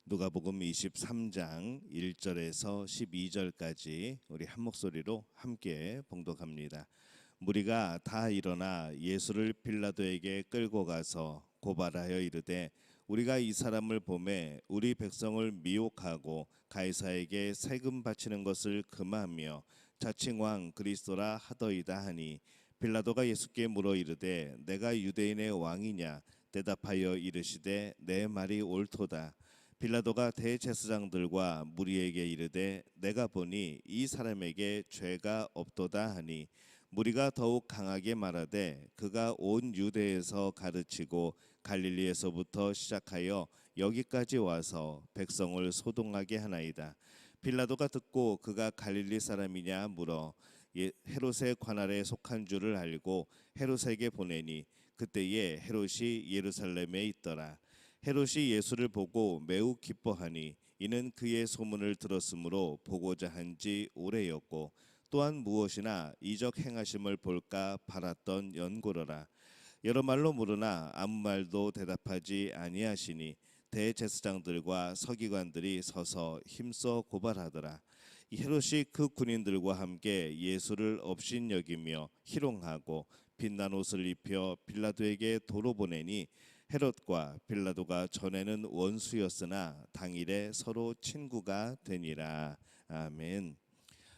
누가복음 23장 1절에서 12절까지 우리 한 목소리로 함께 봉독합니다. 무리가 다 일어나 예수를 빌라도에게 끌고 가서 고발하여 이르되 우리가 이 사람을 보매 우리 백성을 미혹하고 가이사에게 세금 바치는 것을 금하며 자칭 왕 그리스도라 하더이다 하니 빌라도가 예수께 물어 이르되 내가 유대인의 왕이냐 대답하여 이르시되 내 말이 옳도다. 빌라도가 대제사장들과 무리에게 이르되 내가 보니 이 사람에게 죄가 없도다 하니 무리가 더욱 강하게 말하되 그가 온 유대에서 가르치고 갈릴리에서부터 시작하여 여기까지 와서 백성을 소동하게 하나이다. 빌라도가 듣고 그가 갈릴리 사람이냐 물어 헤롯의 관할에 속한 줄을 알고 헤롯에게 보내니 그때에 헤롯이 예루살렘에 있더라. 헤롯이 예수를 보고 매우 기뻐하니 이는 그의 소문을 들었으므로 보고자 한지 오래였고 또한 무엇이나 이적 행하심을 볼까 바랐던 연고로라. 여러 말로 물으나 아무 말도 대답하지 아니하시니 대제사장들과 서기관들이 서서 힘써 고발하더라. 이 헤롯이 그 군인들과 함께 예수를 업신여기며 희롱하고 빛난 옷을 입혀 빌라도에게 도로 보내니 헤롯과 빌라도가 전에는 원수였으나 당일에 서로 친구가 되니라. 아멘.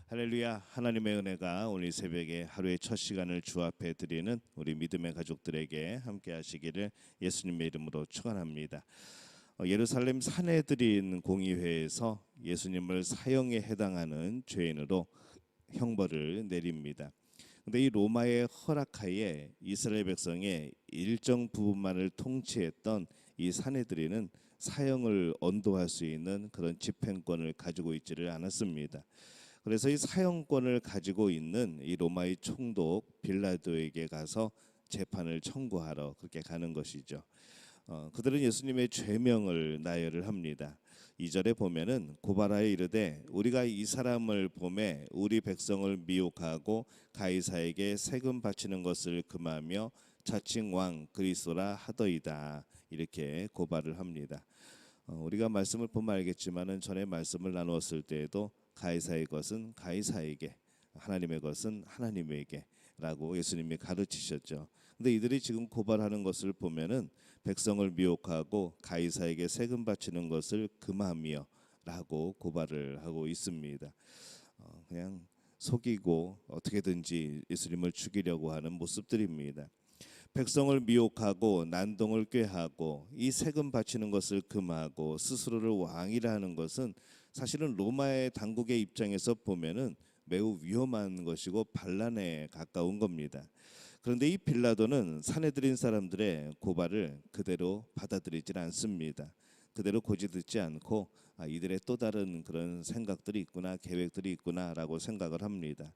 할렐루야. 하나님의 은혜가 오늘 새벽에 하루의 첫 시간을 주 앞에 드리는 우리 믿음의 가족들에게 함께 하시기를 예수님의 이름으로 축원합니다. 예루살렘 사내들인 공의회에서 예수님을 사형에 해당하는 죄인으로 형벌을 내립니다. 근데 이 로마의 허락하에 이스라엘 백성의 일정 부분만을 통치했던 이 사내들이는 사형을 언도할 수 있는 그런 집행권을 가지고 있지를 않았습니다. 그래서 이 사형권을 가지고 있는 이 로마의 총독 빌라도에게 가서 재판을 청구하러 그렇게 가는 것이죠. 그들은 예수님의 죄명을 나열을 합니다. 2절에 보면은 고발하여 이르되 우리가 이 사람을 보매 우리 백성을 미혹하고 가이사에게 세금 바치는 것을 금하며 자칭 왕 그리스도라 하더이다. 이렇게 고발을 합니다. 우리가 말씀을 보면 알겠지만은 전에 말씀을 나누었을 때에도 가이사의 것은 가이사에게, 하나님의 것은 하나님에게라고 예수님이 가르치셨죠. 근데 이들이 지금 고발하는 것을 보면은 백성을 미혹하고 가이사에게 세금 바치는 것을 금하며라고 고발을 하고 있습니다. 그냥 속이고 어떻게든지 예수님을 죽이려고 하는 모습들입니다. 백성을 미혹하고 난동을 꾀하고 이 세금 바치는 것을 금하고 스스로를 왕이라 하는 것은 사실은 로마의 당국의 입장에서 보면은 매우 위험한 것이고 반란에 가까운 겁니다. 그런데 이 빌라도는 사내들인 사람들의 고발을 그대로 받아들이질 않습니다. 그대로 고지듣지 않고 이들의 또 다른 그런 생각들이 있구나, 계획들이 있구나라고 생각을 합니다.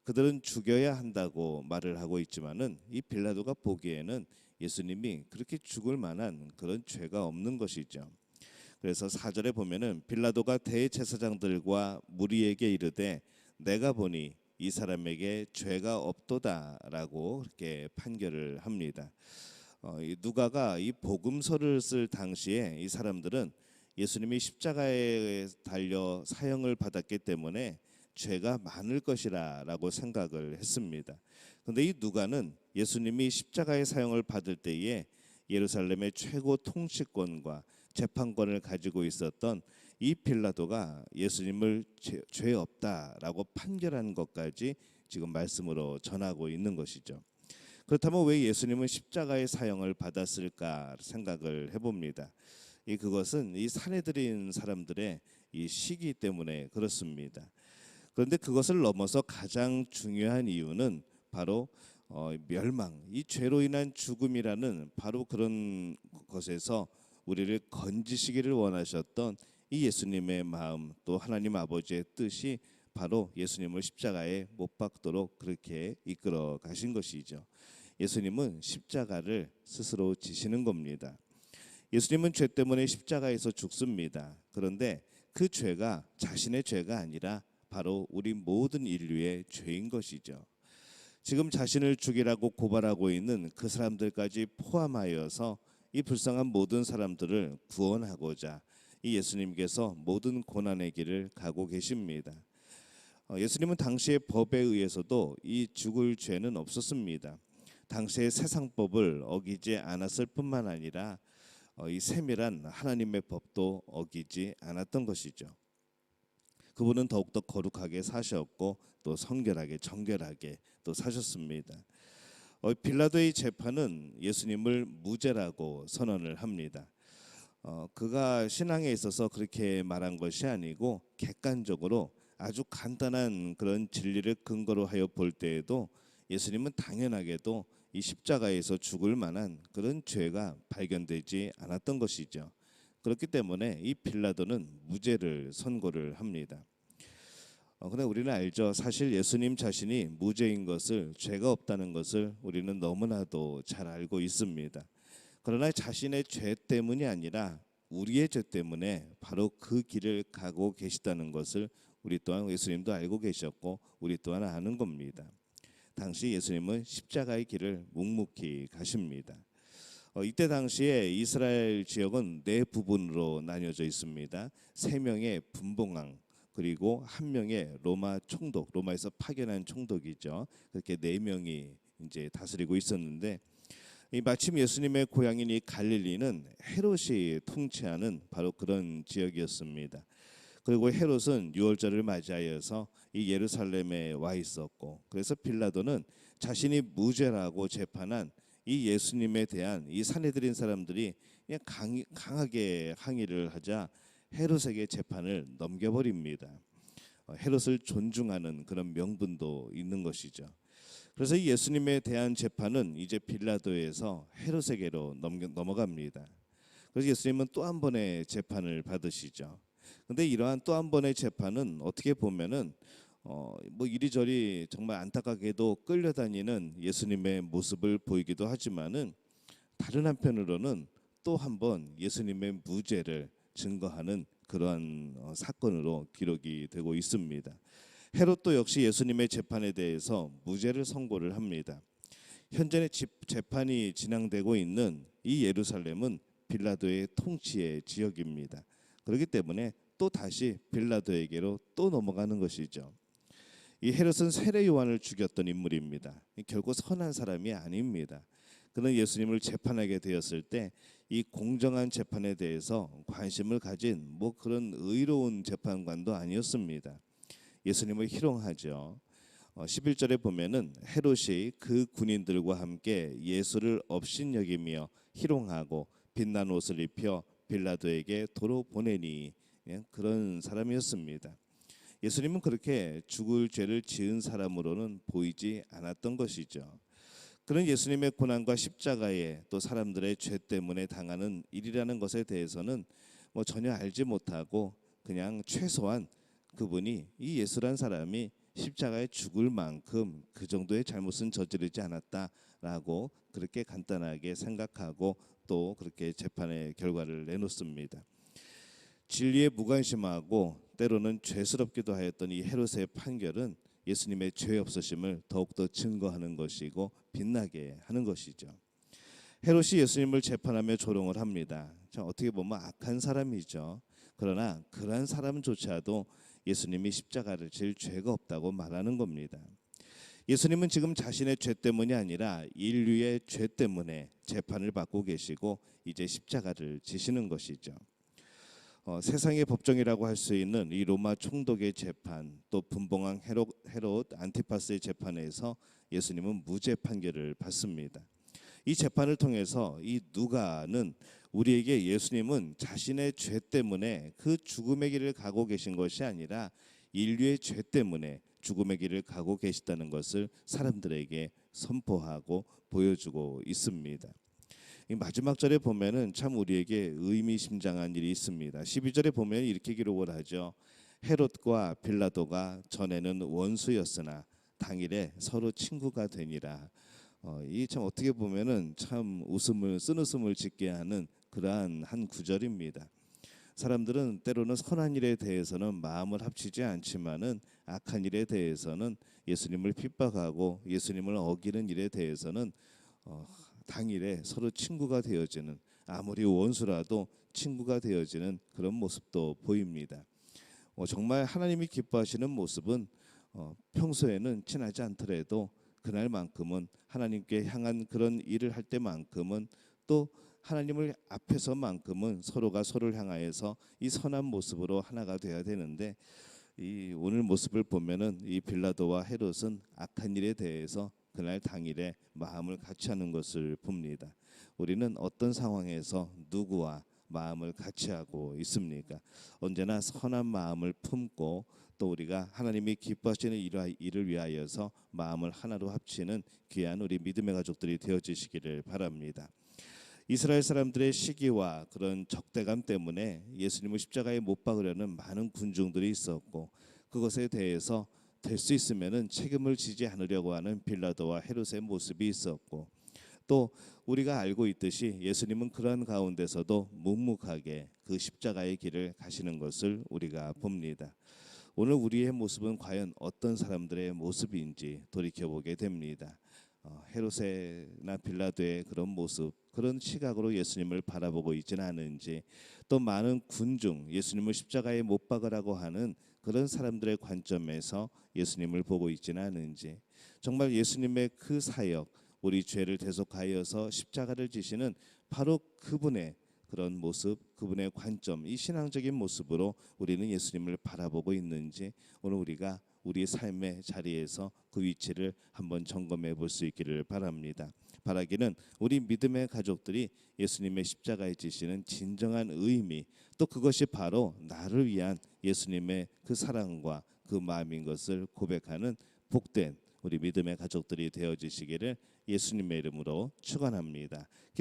그들은 죽여야 한다고 말을 하고 있지만은 이 빌라도가 보기에는 예수님이 그렇게 죽을 만한 그런 죄가 없는 것이죠. 그래서 4절에 보면은 빌라도가 대제사장들과 무리에게 이르되 내가 보니 이 사람에게 죄가 없도다라고 그렇게 판결을 합니다. 누가가 이 복음서를 쓸 당시에 이 사람들은 예수님이 십자가에 달려 사형을 받았기 때문에 죄가 많을 것이라고 생각을 했습니다. 그런데 이 누가는 예수님이 십자가의 사형을 받을 때에 예루살렘의 최고 통치권과 재판권을 가지고 있었던 이 빌라도가 예수님을 죄 없다라고 판결한 것까지 지금 말씀으로 전하고 있는 것이죠. 그렇다면 왜 예수님은 십자가의 사형을 받았을까 생각을 해봅니다. 그것은 이 사내들인 사람들의 이 시기 때문에 그렇습니다. 그런데 그것을 넘어서 가장 중요한 이유는 바로 멸망, 이 죄로 인한 죽음이라는 바로 그런 것에서 우리를 건지시기를 원하셨던 이 예수님의 마음, 또 하나님 아버지의 뜻이 바로 예수님을 십자가에 못 박도록 그렇게 이끌어 가신 것이죠. 예수님은 십자가를 스스로 지시는 겁니다. 예수님은 죄 때문에 십자가에서 죽습니다. 그런데 그 죄가 자신의 죄가 아니라 바로 우리 모든 인류의 죄인 것이죠. 지금 자신을 죽이라고 고발하고 있는 그 사람들까지 포함하여서 이 불쌍한 모든 사람들을 구원하고자 이 예수님께서 모든 고난의 길을 가고 계십니다. 예수님은 당시의 법에 의해서도 이 죽을 죄는 없었습니다. 당시의 세상법을 어기지 않았을 뿐만 아니라 이 세밀한 하나님의 법도 어기지 않았던 것이죠. 그분은 더욱더 거룩하게 사셨고 또 성결하게 정결하게 또 사셨습니다. 빌라도의 재판은 예수님을 무죄라고 선언을 합니다. 그가 신앙에 있어서 그렇게 말한 것이 아니고 객관적으로 아주 간단한 그런 진리를 근거로 하여 볼 때에도 예수님은 당연하게도 이 십자가에서 죽을 만한 그런 죄가 발견되지 않았던 것이죠. 그렇기 때문에 이 빌라도는 무죄를 선고를 합니다. 그러나 우리는 알죠. 사실 예수님 자신이 무죄인 것을, 죄가 없다는 것을 우리는 너무나도 잘 알고 있습니다. 그러나 자신의 죄 때문이 아니라 우리의 죄 때문에 바로 그 길을 가고 계시다는 것을 우리 또한 예수님도 알고 계셨고 우리 또한 아는 겁니다. 당시 예수님은 십자가의 길을 묵묵히 가십니다. 이때 당시에 이스라엘 지역은 네 부분으로 나뉘어져 있습니다. 3명의 분봉왕, 그리고 1명의 로마 총독, 로마에서 파견한 총독이죠. 그렇게 4명이 이제 다스리고 있었는데, 마침 예수님의 고향인 이 갈릴리는 헤롯이 통치하는 바로 그런 지역이었습니다. 그리고 헤롯은 유월절을 맞이하여서 이 예루살렘에 와 있었고, 그래서 빌라도는 자신이 무죄라고 재판한 이 예수님에 대한 이 산헤드린 사람들이 그냥 강하게 항의를 하자 헤롯에게 재판을 넘겨버립니다. 헤롯을 존중하는 그런 명분도 있는 것이죠. 그래서 이 예수님에 대한 재판은 이제 빌라도에서 헤롯에게로 넘어갑니다. 그래서 예수님은 또 한 번의 재판을 받으시죠. 근데 이러한 또 한 번의 재판은 어떻게 보면은 뭐 이리저리 정말 안타깝게도 끌려다니는 예수님의 모습을 보이기도 하지만은 다른 한편으로는 또 한 번 예수님의 무죄를 증거하는 그러한 사건으로 기록이 되고 있습니다. 헤롯도 역시 예수님의 재판에 대해서 무죄를 선고를 합니다. 현재 재판이 진행되고 있는 이 예루살렘은 빌라도의 통치의 지역입니다. 그렇기 때문에 또 다시 빌라도에게로 또 넘어가는 것이죠. 이 헤롯은 세례 요한을 죽였던 인물입니다. 결코 선한 사람이 아닙니다. 그는 예수님을 재판하게 되었을 때 이 공정한 재판에 대해서 관심을 가진 뭐 그런 의로운 재판관도 아니었습니다. 예수님을 희롱하죠. 11절에 보면은 헤롯이 그 군인들과 함께 예수를 업신여기며 희롱하고 빛난 옷을 입혀 빌라도에게 도로 보내니, 그런 사람이었습니다. 예수님은 그렇게 죽을 죄를 지은 사람으로는 보이지 않았던 것이죠. 그런 예수님의 고난과 십자가에 또 사람들의 죄 때문에 당하는 일이라는 것에 대해서는 뭐 전혀 알지 못하고 그냥 최소한 그분이 이 예수란 사람이 십자가에 죽을 만큼 그 정도의 잘못은 저지르지 않았다라고 그렇게 간단하게 생각하고 또 그렇게 재판의 결과를 내놓습니다. 진리에 무관심하고 때로는 죄스럽기도 하였던 이 헤롯의 판결은 예수님의 죄 없으심을 더욱더 증거하는 것이고 빛나게 하는 것이죠. 헤롯이 예수님을 재판하며 조롱을 합니다. 참 어떻게 보면 악한 사람이죠. 그러나 그러한 사람조차도 예수님이 십자가를 질 죄가 없다고 말하는 겁니다. 예수님은 지금 자신의 죄 때문이 아니라 인류의 죄 때문에 재판을 받고 계시고 이제 십자가를 지시는 것이죠. 세상의 법정이라고 할 수 있는 이 로마 총독의 재판, 또 분봉왕 헤롯 안티파스의 재판에서 예수님은 무죄 판결을 받습니다. 이 재판을 통해서 이 누가는 우리에게 예수님은 자신의 죄 때문에 그 죽음의 길을 가고 계신 것이 아니라 인류의 죄 때문에 죽음의 길을 가고 계시다는 것을 사람들에게 선포하고 보여주고 있습니다. 이 마지막 절에 보면은 참 우리에게 의미심장한 일이 있습니다. 12절에 보면 이렇게 기록을 하죠. 헤롯과 빌라도가 전에는 원수였으나 당일에 서로 친구가 되니라. 이 참 어떻게 보면은 참 쓴웃음을 짓게 하는 그러한 한 구절입니다. 사람들은 때로는 선한 일에 대해서는 마음을 합치지 않지만은 악한 일에 대해서는 예수님을 핍박하고 예수님을 어기는 일에 대해서는 당일에 서로 친구가 되어지는 아무리 원수라도 친구가 되어지는 그런 모습도 보입니다. 정말 하나님이 기뻐하시는 모습은 평소에는 친하지 않더라도 그날만큼은 하나님께 향한 그런 일을 할 때만큼은 또 하나님을 앞에서만큼은 서로가 서로를 향하여서 이 선한 모습으로 하나가 되어야 되는데 이 오늘 모습을 보면은 이 빌라도와 헤롯은 악한 일에 대해서 그날 당일에 마음을 같이 하는 것을 봅니다. 우리는 어떤 상황에서 누구와 마음을 같이 하고 있습니까? 언제나 선한 마음을 품고 또 우리가 하나님이 기뻐하시는 일을 위하여서 마음을 하나로 합치는 귀한 우리 믿음의 가족들이 되어주시기를 바랍니다. 이스라엘 사람들의 시기와 그런 적대감 때문에 예수님을 십자가에 못 박으려는 많은 군중들이 있었고 그것에 대해서 될 수 있으면은 책임을 지지 않으려고 하는 빌라도와 헤롯의 모습이 있었고 또 우리가 알고 있듯이 예수님은 그런 가운데서도 묵묵하게 그 십자가의 길을 가시는 것을 우리가 봅니다. 오늘 우리의 모습은 과연 어떤 사람들의 모습인지 돌이켜보게 됩니다. 헤롯이나 빌라도의 그런 모습, 그런 시각으로 예수님을 바라보고 있지는 않은지, 또 많은 군중 예수님을 십자가에 못 박으라고 하는 그런 사람들의 관점에서 예수님을 보고 있지는 않은지, 정말 예수님의 그 사역, 우리 죄를 대속하여서 십자가를 지시는 바로 그분의 그런 모습, 그분의 관점, 이 신앙적인 모습으로 우리는 예수님을 바라보고 있는지 오늘 우리가 우리 삶의 자리에서 그 위치를 한번 점검해 볼 수 있기를 바랍니다. 바라기는 우리 믿음의 가족들이 예수님의 십자가에 지시는 진정한 의미, 또 그것이 바로 나를 위한 예수님의 그 사랑과 그 마음인 것을 고백하는 복된 우리 믿음의 가족들이 되어지시기를 예수님의 이름으로 축원합니다.